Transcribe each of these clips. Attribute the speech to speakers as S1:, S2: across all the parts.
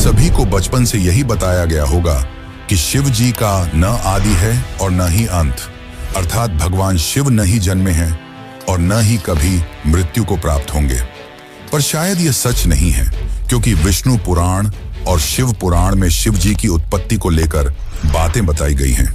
S1: सभी को बचपन से यही बताया गया होगा कि शिव जी का न आदि है और न ही अंत, अर्थात भगवान शिव न ही जन्मे हैं और न ही कभी मृत्यु को प्राप्त होंगे। पर शायद यह सच नहीं है, क्योंकि विष्णु पुराण और शिव पुराण में शिव जी की उत्पत्ति को लेकर बातें बताई गई हैं।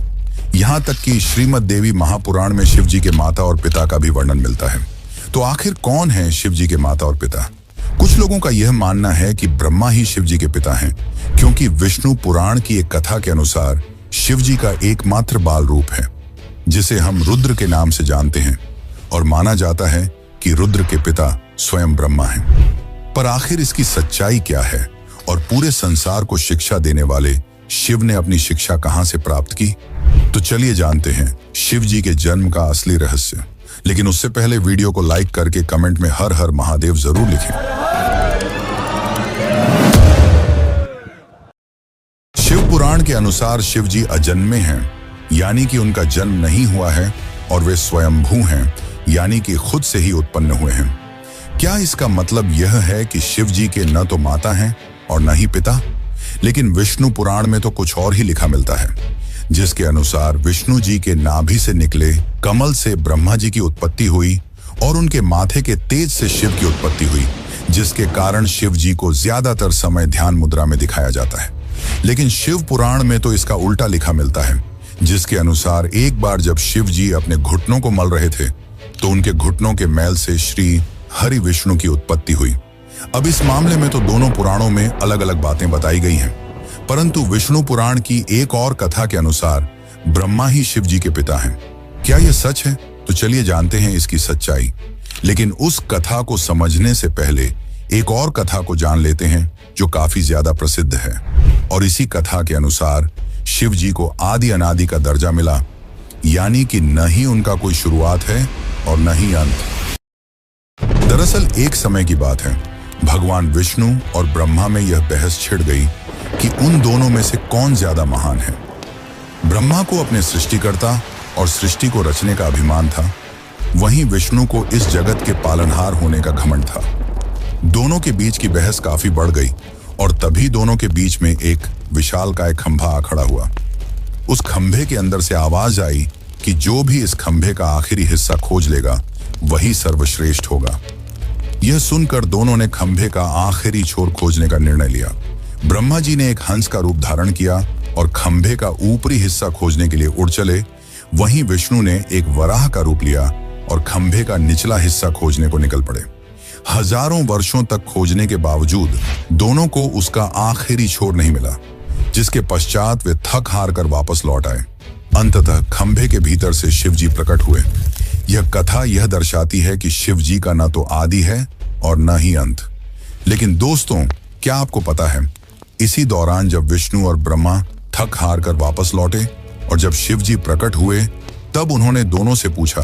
S1: यहाँ तक कि श्रीमद् देवी महापुराण में शिव जी के माता और पिता का भी वर्णन मिलता है। तो आखिर कौन है शिव जी के माता और पिता? कुछ लोगों का यह मानना है कि ब्रह्मा ही शिव जी के पिता हैं, क्योंकि विष्णु पुराण की एक कथा के अनुसार शिव जी का एकमात्र बाल रूप है, जिसे हम रुद्र के नाम से जानते हैं, और माना जाता है कि रुद्र के पिता स्वयं ब्रह्मा हैं। पर आखिर इसकी सच्चाई क्या है और पूरे संसार को शिक्षा देने वाले शिव ने अपनी शिक्षा कहां से प्राप्त की? तो चलिए जानते हैं शिव जी के जन्म का असली रहस्य। लेकिन उससे पहले वीडियो को लाइक करके कमेंट में हर हर महादेव जरूर लिखें। शिव पुराण के अनुसार शिव जी अजन्मे हैं, यानी कि उनका जन्म नहीं हुआ है, और वे स्वयंभू हैं, यानी कि खुद से ही उत्पन्न हुए हैं। क्या इसका मतलब यह है कि शिव जी के न तो माता हैं और न ही पिता? लेकिन विष्णु पुराण में तो कुछ और ही लिखा मिलता है, जिसके अनुसार विष्णु जी के नाभि से निकले कमल से ब्रह्मा जी की उत्पत्ति हुई और उनके माथे के तेज से शिव की उत्पत्ति हुई, जिसके कारण शिव जी को ज्यादातर समय ध्यान मुद्रा में दिखाया जाता है। लेकिन शिव पुराण में तो इसका उल्टा लिखा मिलता है, जिसके अनुसार एक बार जब शिव जी अपने घुटनों को मल रहे थे तो उनके घुटनों के मैल से श्री हरि विष्णु की उत्पत्ति हुई। अब इस मामले में तो दोनों पुराणों में अलग अलग बातें बताई गई हैं, परंतु विष्णु पुराण की एक और कथा के अनुसार ब्रह्मा ही शिव जी के पिता हैं। क्या यह सच है? तो चलिए जानते हैं इसकी सच्चाई। लेकिन उस कथा को समझने से पहले एक और कथा को जान लेते हैं जो काफी ज्यादा प्रसिद्ध है। और इसी कथा के अनुसार शिव जी को आदि अनादि का दर्जा मिला, यानी कि न ही उनका कोई शुरुआत है और न ही अंत। दरअसल एक समय की बात है, भगवान विष्णु और ब्रह्मा में यह बहस छिड़ गई कि उन दोनों में से कौन ज्यादा महान है। ब्रह्मा को अपने सृष्टिकर्ता और सृष्टि को रचने का अभिमान था, वहीं विष्णु को इस जगत के पालनहार होने का घमंड था। दोनों के बीच की बहस काफी बढ़ गई और तभी दोनों के बीच में एक विशालकाय खंभा आ खड़ा हुआ। उस खंभे के अंदर से आवाज आई कि जो भी इस खंभे का आखिरी हिस्सा खोज लेगा वही सर्वश्रेष्ठ होगा। यह सुनकर दोनों ने खंभे का आखिरी छोर खोजने का निर्णय लिया। ब्रह्मा जी ने एक हंस का रूप धारण किया और खंभे का ऊपरी हिस्सा खोजने के लिए उड़ चले। वहीं विष्णु ने एक वराह का रूप लिया और खंभे का निचला हिस्सा खोजने को निकल पड़े। हजारों वर्षों तक खोजने के बावजूद दोनों को उसका आखिरी छोर नहीं मिला, जिसके पश्चात वे थक हार कर वापस लौट आए। अंततः खंभे के भीतर से शिव जी प्रकट हुए। यह कथा यह दर्शाती है कि शिव जी का न तो आदि है और न ही अंत। लेकिन दोस्तों, क्या आपको पता है, इसी दौरान जब विष्णु और ब्रह्मा थक हार कर वापस लौटे और जब शिव जी प्रकट हुए, तब उन्होंने दोनों से पूछा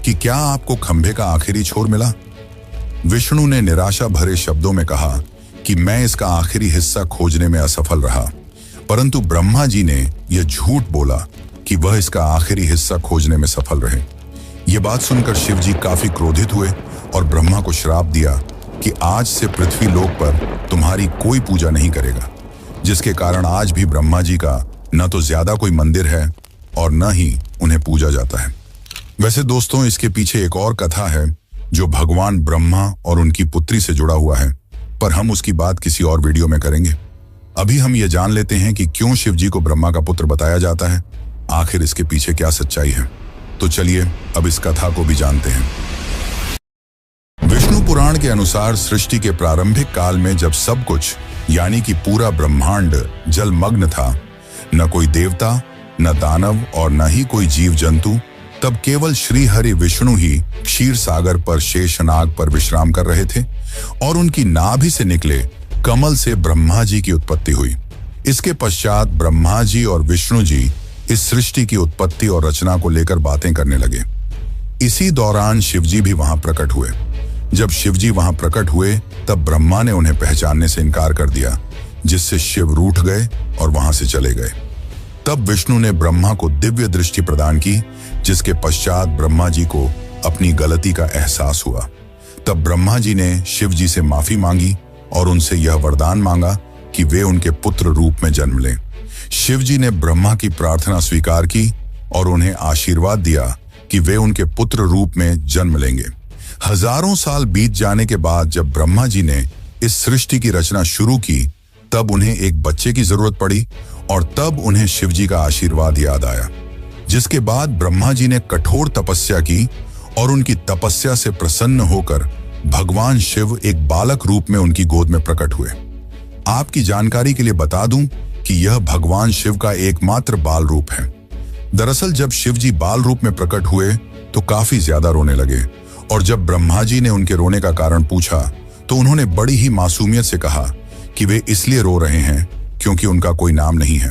S1: कि क्या आपको खंभे का आखिरी छोर मिला? विष्णु ने निराशा भरे शब्दों में कहा कि मैं इसका आखिरी हिस्सा खोजने में असफल रहा, परंतु ब्रह्मा जी ने यह झूठ बोला कि वह इसका आखिरी हिस्सा खोजने में सफल रहे। यह बात सुनकर शिव जी काफी क्रोधित हुए और ब्रह्मा को श्राप दिया कि आज से पृथ्वी लोक पर तुम्हारी कोई पूजा नहीं करेगा, जिसके कारण आज भी ब्रह्मा जी का न तो ज्यादा कोई मंदिर है और न ही उन्हें पूजा जाता है। वैसे दोस्तों, इसके पीछे एक और कथा है जो भगवान ब्रह्मा और उनकी पुत्री से जुड़ा हुआ है, पर हम उसकी बात किसी और वीडियो में करेंगे। अभी हम ये जान लेते हैं कि क्यों शिव जी को ब्रह्मा का पुत्र बताया जाता है, आखिर इसके पीछे क्या सच्चाई है। तो चलिए अब इस कथा को भी जानते हैं। विष्णु पुराण के अनुसार सृष्टि के प्रारंभिक काल में जब सब कुछ यानी कि पूरा ब्रह्मांड जलमग्न था, न कोई देवता, न दानव और न ही कोई जीव जंतु, तब केवल श्री हरि विष्णु ही क्षीर सागर पर शेषनाग पर विश्राम कर रहे थे और उनकी नाभि से निकले कमल से ब्रह्मा जी की उत्पत्ति हुई। इसके पश्चात ब्रह्मा जी और विष्णु जी इस सृष्टि की उत्पत्ति और रचना को लेकर बातें करने लगे। इसी दौरान शिवजी भी वहां प्रकट हुए। जब शिवजी वहां प्रकट हुए तब ब्रह्मा ने उन्हें पहचानने से इनकार कर दिया, जिससे शिव रूठ गए और वहां से चले गए। तब विष्णु ने ब्रह्मा को दिव्य दृष्टि प्रदान की, जिसके पश्चात ब्रह्मा जी को अपनी गलती का एहसास हुआ। तब ब्रह्मा जी ने शिव जी से माफी मांगी और उनसे यह वरदान मांगा कि वे उनके पुत्र रूप में जन्म लें। शिव जी ने ब्रह्मा की प्रार्थना स्वीकार की और उन्हें आशीर्वाद दिया कि वे उनके पुत्र रूप में जन्म लेंगे। हजारों साल बीत जाने के बाद जब ब्रह्मा जी ने इस सृष्टि की रचना शुरू की, तब उन्हें एक बच्चे की जरूरत पड़ी और तब उन्हें शिव जी का आशीर्वाद याद आया, जिसके बाद ब्रह्मा जी ने कठोर तपस्या की और उनकी तपस्या से प्रसन्न होकर भगवान शिव एक बालक रूप में उनकी गोद में प्रकट हुए। आपकी जानकारी के लिए बता दूं कि यह भगवान शिव का एकमात्र बाल रूप है। दरअसल जब शिव जी बाल रूप में प्रकट हुए तो काफी ज्यादा रोने लगे और जब ब्रह्मा जी ने उनके रोने का कारण पूछा तो उन्होंने बड़ी ही मासूमियत से कहा कि वे इसलिए रो रहे हैं क्योंकि उनका कोई नाम नहीं है।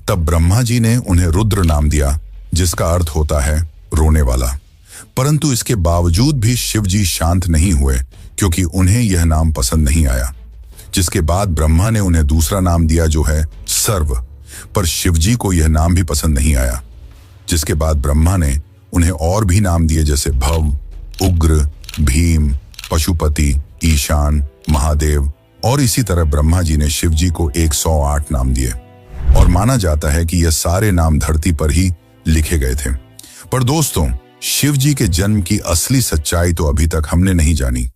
S1: तब ब्रह्मा जी ने उन्हें रुद्र नाम दिया, जिसका अर्थ होता है रोने वाला। परंतु इसके बावजूद भी शिव जी शांत नहीं हुए क्योंकि उन्हें यह नाम पसंद नहीं आया, जिसके बाद ब्रह्मा ने उन्हें दूसरा नाम दिया जो है सर्व। पर शिव जी को यह नाम भी पसंद नहीं आया, जिसके बाद ब्रह्मा ने उन्हें और भी नाम दिए जैसे भव, उग्र, भीम, पशुपति, ईशान, महादेव और इसी तरह ब्रह्मा जी ने शिव जी को 108 नाम दिए और माना जाता है कि यह सारे नाम धरती पर ही लिखे गए थे। पर दोस्तों, शिव जी के जन्म की असली सच्चाई तो अभी तक हमने नहीं जानी।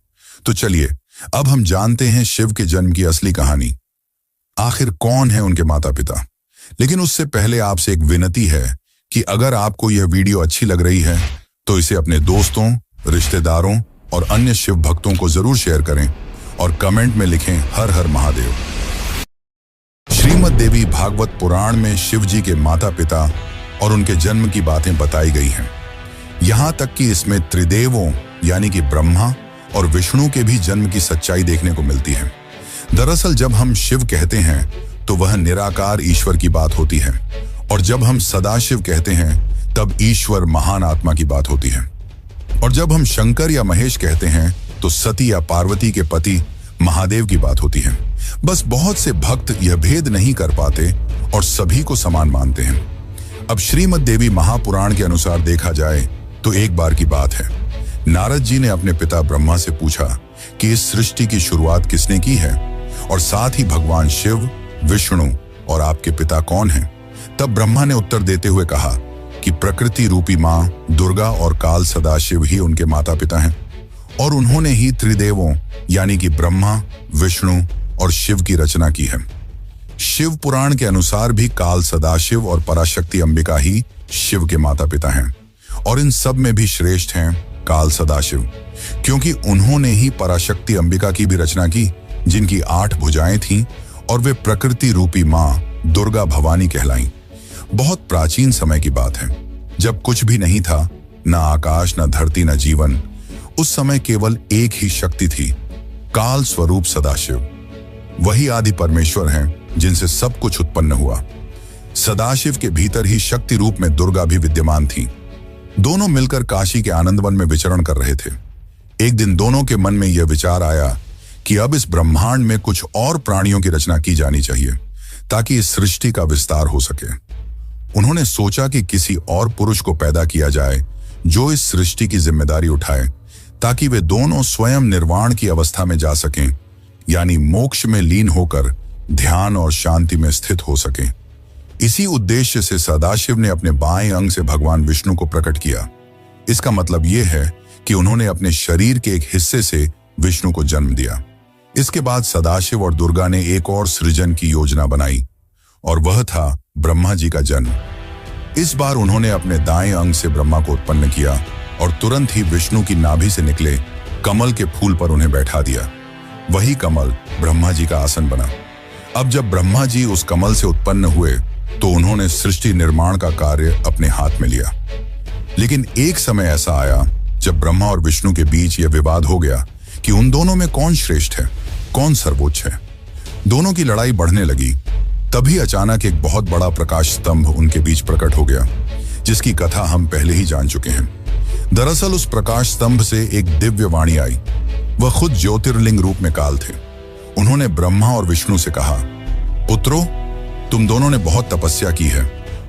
S1: तो चलिए अब हम जानते हैं शिव के जन्म की असली कहानी। आखिर कौन है उनके माता पिता। लेकिन उससे पहले आपसे एक विनती है कि अगर आपको यह वीडियो अच्छी लग रही है तो इसे अपने दोस्तों, रिश्तेदारों और अन्य शिव भक्तों को जरूर शेयर करें और कमेंट में लिखें हर हर महादेव। श्रीमद् देवी भागवत पुराण में शिव जी के माता पिता और उनके जन्म की बातें बताई गई हैं। यहां तक कि इसमें त्रिदेवों यानी कि ब्रह्मा और विष्णु के भी जन्म की सच्चाई देखने को मिलती है। दरअसल जब हम शिव कहते हैं तो वह निराकार ईश्वर की बात होती है और जब हम सदाशिव कहते हैं तब ईश्वर महान आत्मा की बात होती है और जब हम शंकर या महेश कहते हैं तो सती या पार्वती के पति महादेव की बात होती है। बस बहुत से भक्त यह भेद नहीं कर पाते और सभी को समान मानते हैं। अब श्रीमद् देवी महापुराण के अनुसार देखा जाए तो एक बार की बात है, नारद जी ने अपने पिता ब्रह्मा से पूछा कि इस सृष्टि की शुरुआत किसने की है और साथ ही भगवान शिव, विष्णु और आपके पिता कौन हैं। तब ब्रह्मा ने उत्तर देते हुए कहा कि प्रकृति रूपी मां दुर्गा और काल सदाशिव ही उनके माता पिता हैं और उन्होंने ही त्रिदेवों यानी कि ब्रह्मा, विष्णु और शिव की रचना की है। शिव पुराण के अनुसार भी काल सदाशिव और पराशक्ति अंबिका ही शिव के माता पिता हैं और इन सब में भी श्रेष्ठ हैं काल सदाशिव, क्योंकि उन्होंने ही पराशक्ति अंबिका की भी रचना की, जिनकी 8 भुजाएं थीं और वे प्रकृति रूपी मां दुर्गा भवानी कहलाईं। बहुत प्राचीन समय की बात है, जब कुछ भी नहीं था, न आकाश, न धरती, न जीवन। उस समय केवल एक ही शक्ति थी, काल स्वरूप सदाशिव। वही आदि परमेश्वर हैं जिनसे सब कुछ उत्पन्न हुआ। सदाशिव के भीतर ही शक्ति रूप में दुर्गा भी विद्यमान थी। दोनों मिलकर काशी के आनंदवन में विचरण कर रहे थे। एक दिन दोनों के मन में यह विचार आया कि अब इस ब्रह्मांड में कुछ और प्राणियों की रचना की जानी चाहिए ताकि इस सृष्टि का विस्तार हो सके। उन्होंने सोचा कि किसी और पुरुष को पैदा किया जाए जो इस सृष्टि की जिम्मेदारी उठाए ताकि वे दोनों स्वयं निर्वाण की अवस्था में जा सकें, यानी मोक्ष में लीन होकर ध्यान और शांति में स्थित हो सकें। इसी उद्देश्य से सदाशिव ने अपने बाएं अंग से भगवान विष्णु को प्रकट किया। इसका मतलब यह है कि उन्होंने अपने शरीर के एक हिस्से से विष्णु को जन्म दिया। इसके बाद सदाशिव और दुर्गा ने एक और सृजन की योजना बनाई और वह था ब्रह्मा जी का जन्म। इस बार उन्होंने अपने दाएं अंग से ब्रह्मा को उत्पन्न किया और तुरंत ही विष्णु की नाभि से निकले कमल के फूल पर उन्हें बैठा दिया। वही कमल ब्रह्मा जी का आसन बना। अब जब ब्रह्मा जी उस कमल से उत्पन्न हुए तो उन्होंने सृष्टि निर्माण का कार्य अपने हाथ में लिया। लेकिन एक समय ऐसा आया जब ब्रह्मा और विष्णु के बीच यह विवाद हो गया कि उन दोनों में कौन श्रेष्ठ है, कौन सर्वोच्च है। दोनों की लड़ाई बढ़ने लगी। तभी अचानक एक बहुत बड़ा प्रकाश स्तंभ उनके बीच प्रकट हो गया, जिसकी कथा हम पहले ही जान चुके हैं। दरअसल उस प्रकाश स्तंभ से एक दिव्य वाणी आई। वह खुद ज्योतिर्लिंग रूप में काल थे। उन्होंने ब्रह्मा और विष्णु से कहा, पुत्रों, तुम दोनों ने बहुत तपस्या की है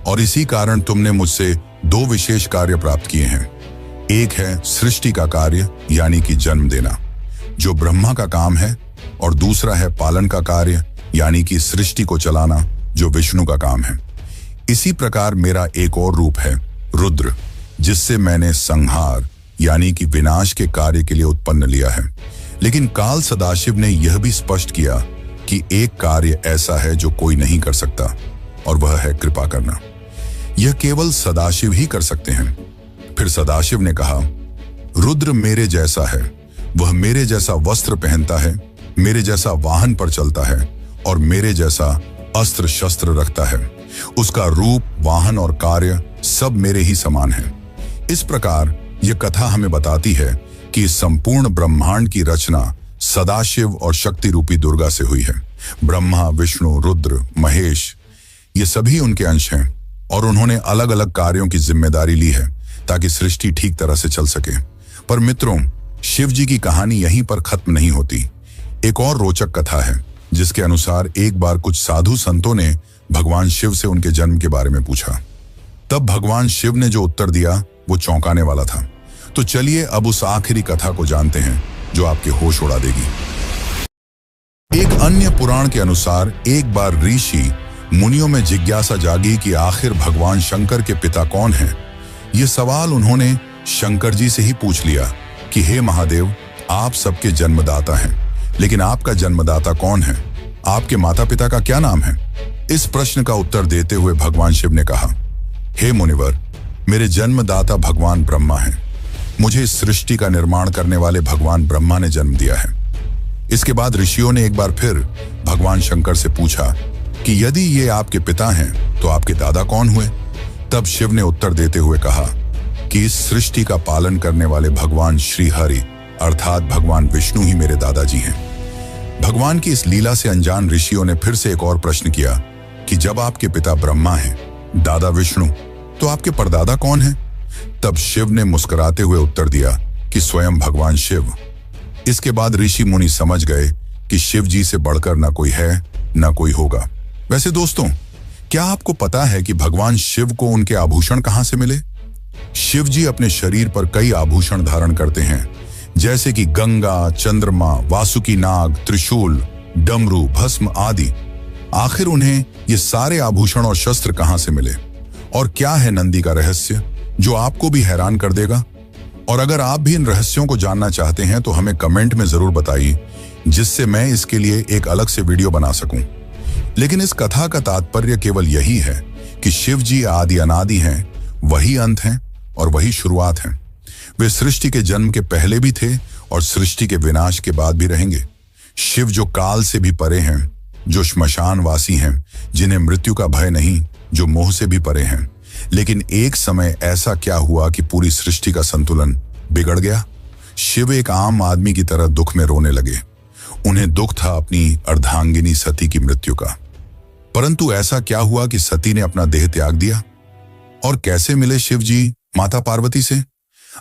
S1: और इसी कारण तुमने मुझसे 2 विशेष कार्य प्राप्त किए हैं। एक है सृष्टि का कार्य यानी कि जन्म देना, जो ब्रह्मा का काम है, और दूसरा है पालन का कार्य यानी कि सृष्टि को चलाना, जो विष्णु का काम है। इसी प्रकार मेरा एक और रूप है रुद्र, जिससे मैंने संहार यानी कि विनाश के कार्य के लिए उत्पन्न लिया है। लेकिन काल सदाशिव ने यह भी स्पष्ट किया कि एक कार्य ऐसा है जो कोई नहीं कर सकता, और वह है कृपा करना। यह केवल सदाशिव ही कर सकते हैं। फिर सदाशिव ने कहा, रुद्र मेरे जैसा है, वह मेरे जैसा वस्त्र पहनता है, मेरे जैसा वाहन पर चलता है और मेरे जैसा अस्त्र शस्त्र रखता है। उसका रूप, वाहन और कार्य सब मेरे ही समान है। इस प्रकार यह कथा हमें बताती है कि संपूर्ण ब्रह्मांड की रचना सदाशिव और शक्ति रूपी दुर्गा से हुई है। ब्रह्मा, विष्णु, रुद्र, महेश, ये सभी उनके अंश हैं और उन्होंने अलग अलग कार्यों की जिम्मेदारी ली है ताकि सृष्टि ठीक तरह से चल सके। पर मित्रों, शिव जी की कहानी यहीं पर खत्म नहीं होती। एक और रोचक कथा है जिसके अनुसार एक बार कुछ साधु संतों ने भगवान शिव से उनके जन्म के बारे में पूछा। तब भगवान शिव ने जो उत्तर दिया वो चौंकाने वाला था। तो चलिए अब उस आखिरी कथा को जानते हैं जो आपके होश उड़ा देगी। एक अन्य पुराण के अनुसार एक बार ऋषि मुनियों में जिज्ञासा जागी कि आखिर भगवान शंकर के पिता कौन हैं। ये सवाल उन्होंने शंकर जी से ही पूछ लिया कि हे महादेव, आप सबके जन्मदाता हैं, लेकिन आपका जन्मदाता कौन है? आपके माता पिता का क्या नाम है? इस प्रश्न का उत्तर देते हुए भगवान शिव ने कहा, हे मुनिवर, मेरे जन्मदाता भगवान ब्रह्मा हैं। मुझे इस सृष्टि का निर्माण करने वाले भगवान ब्रह्मा ने जन्म दिया है। इसके बाद ऋषियों ने एक बार फिर भगवान शंकर से पूछा कि यदि ये आपके पिता हैं तो आपके दादा कौन हुए? तब शिव ने उत्तर देते हुए कहा कि इस सृष्टि का पालन करने वाले भगवान श्री हरि अर्थात भगवान विष्णु ही मेरे दादाजी हैं। भगवान की इस लीला से अनजान ऋषियों ने फिर से एक और प्रश्न किया कि जब आपके पिता ब्रह्मा हैं, दादा विष्णु, तो आपके परदादा कौन हैं? तब शिव ने मुस्कुराते हुए उत्तर दिया कि स्वयं भगवान शिव। इसके बाद ऋषि मुनि समझ गए कि शिव जी से बढ़कर ना कोई है ना कोई होगा। वैसे दोस्तों, क्या आपको पता है कि भगवान शिव को उनके आभूषण कहां से मिले? शिव जी अपने शरीर पर कई आभूषण धारण करते हैं, जैसे कि गंगा, चंद्रमा, वासुकी नाग, त्रिशूल, डमरू, भस्म आदि। आखिर उन्हें ये सारे आभूषण और शस्त्र कहां से मिले? और क्या है नंदी का रहस्य जो आपको भी हैरान कर देगा? और अगर आप भी इन रहस्यों को जानना चाहते हैं तो हमें कमेंट में जरूर बताइए, जिससे मैं इसके लिए एक अलग से वीडियो बना सकूं। लेकिन इस कथा का तात्पर्य केवल यही है कि शिव जी आदि अनादि हैं, वही अंत हैं और वही शुरुआत हैं। वे सृष्टि के जन्म के पहले भी थे और सृष्टि के विनाश के बाद भी रहेंगे। शिव जो काल से भी परे हैं, जो श्मशानवासी हैं, जिन्हें मृत्यु का भय नहीं, जो मोह से भी परे हैं। लेकिन एक समय ऐसा क्या हुआ कि पूरी सृष्टि का संतुलन बिगड़ गया। शिव एक आम आदमी की तरह दुख में रोने लगे। उन्हें दुख था अपनी अर्धांगिनी सती की मृत्यु का। परंतु ऐसा क्या हुआ कि सती ने अपना देह त्याग दिया? और कैसे मिले शिव जी माता पार्वती से?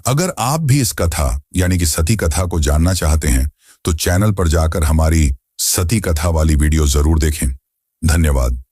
S1: अगर आप भी इस कथा यानी कि सती कथा को जानना चाहते हैं तो चैनल पर जाकर हमारी सती कथा वाली वीडियो जरूर देखें। धन्यवाद।